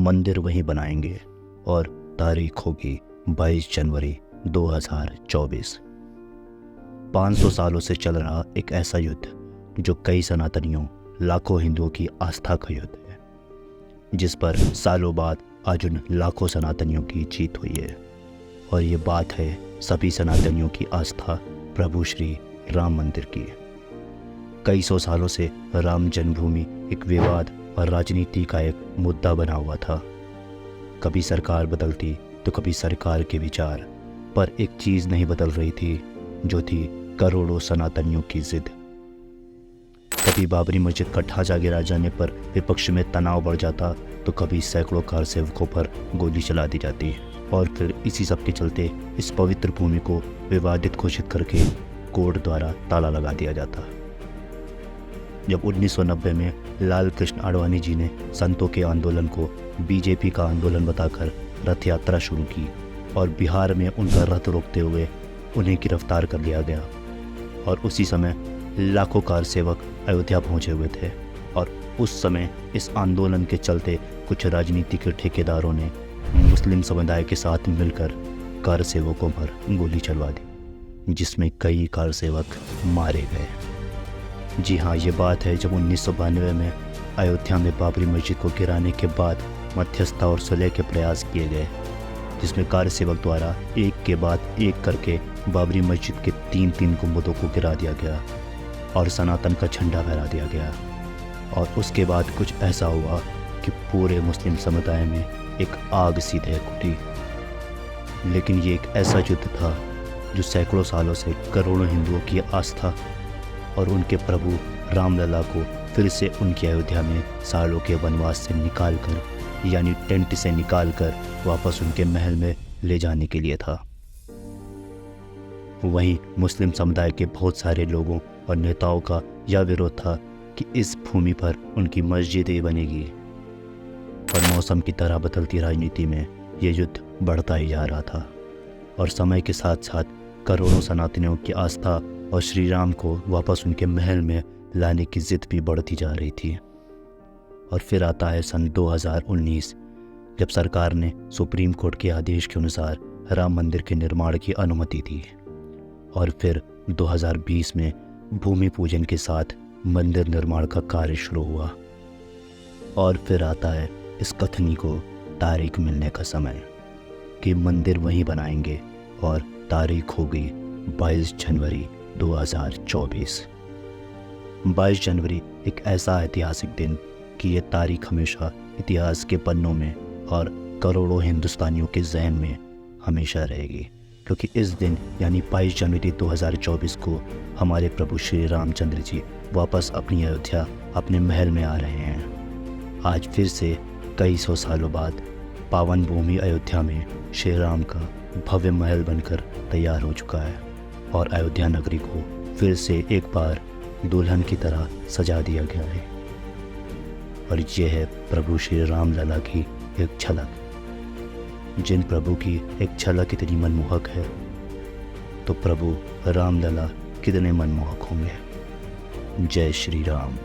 मंदिर वहीं बनाएंगे और तारीख होगी 22 जनवरी 2024। 500 सालों से चल रहा एक ऐसा युद्ध जो कई सनातनियों, लाखों हिंदुओं की आस्था का युद्ध है, जिस पर सालों बाद आज उन लाखों सनातनियों की जीत हुई है। और ये बात है सभी सनातनियों की आस्था प्रभु श्री राम मंदिर की। कई सौ सालों से राम जन्मभूमि एक विवाद और राजनीति का एक मुद्दा बना हुआ था। कभी सरकार बदलती तो कभी सरकार के विचार, पर एक चीज़ नहीं बदल रही थी, जो थी करोड़ों सनातनियों की जिद। कभी बाबरी मस्जिद का ढांचा गिरा जाने पर विपक्ष में तनाव बढ़ जाता, तो कभी सैकड़ों कार सेवकों पर गोली चला दी जाती, और फिर इसी सब के चलते इस पवित्र भूमि को विवादित घोषित करके कोर्ट द्वारा ताला लगा दिया जाता। जब 1990 में लाल कृष्ण आडवाणी जी ने संतों के आंदोलन को बीजेपी का आंदोलन बताकर रथ यात्रा शुरू की और बिहार में उनका रथ रोकते हुए उन्हें गिरफ्तार कर लिया गया, और उसी समय लाखों कार सेवक अयोध्या पहुंचे हुए थे। और उस समय इस आंदोलन के चलते कुछ राजनीति के ठेकेदारों ने मुस्लिम समुदाय के साथ मिलकर कार सेवकों पर गोली चलवा दी, जिसमें कई कार सेवक मारे गए। जी हाँ, ये बात है जब 1992 में अयोध्या में बाबरी मस्जिद को गिराने के बाद मध्यस्थता और सुलह के प्रयास किए गए, जिसमें कार सेवक द्वारा एक के बाद एक करके बाबरी मस्जिद के 3-3 गुंबदों को गिरा दिया गया और सनातन का झंडा फहरा दिया गया। और उसके बाद कुछ ऐसा हुआ कि पूरे मुस्लिम समुदाय में एक आग सी दहक उठी। लेकिन ये एक ऐसा युद्ध था जो सैकड़ों सालों से करोड़ों हिंदुओं की आस्था और उनके प्रभु रामलला को फिर से उनकी अयोध्या में सालों के वनवास से निकाल कर, यानी टेंट से निकाल कर वापस उनके महल में ले जाने के लिए था। वहीं मुस्लिम समुदाय के बहुत सारे लोगों और नेताओं का यह विरोध था कि इस भूमि पर उनकी मस्जिद ही बनेगी। और मौसम की तरह बदलती राजनीति में ये युद्ध बढ़ता ही जा रहा था, और समय के साथ साथ करोड़ों सनातनियों की आस्था और श्री राम को वापस उनके महल में लाने की जिद भी बढ़ती जा रही थी। और फिर आता है सन 2019, जब सरकार ने सुप्रीम कोर्ट के आदेश के अनुसार राम मंदिर के निर्माण की अनुमति दी। और फिर 2020 में भूमि पूजन के साथ मंदिर निर्माण का कार्य शुरू हुआ। और फिर आता है इस कथनी को तारीख मिलने का समय कि मंदिर वहीं बनाएंगे, और तारीख होगी 22 जनवरी 2024। 22 जनवरी एक ऐसा ऐतिहासिक दिन कि ये तारीख हमेशा इतिहास के पन्नों में और करोड़ों हिंदुस्तानियों के जहन में हमेशा रहेगी, क्योंकि इस दिन यानी 22 जनवरी 2024 को हमारे प्रभु श्री रामचंद्र जी वापस अपनी अयोध्या, अपने महल में आ रहे हैं। आज फिर से कई सौ सालों बाद पावन भूमि अयोध्या में श्री राम का भव्य महल बनकर तैयार हो चुका है, और अयोध्या नगरी को फिर से एक बार दुल्हन की तरह सजा दिया गया है। और ये है प्रभु श्री रामलला की एक झलक। जिन प्रभु की एक झलक इतनी मनमोहक है, तो प्रभु रामलला कितने मनमोहक होंगे। जय श्री राम।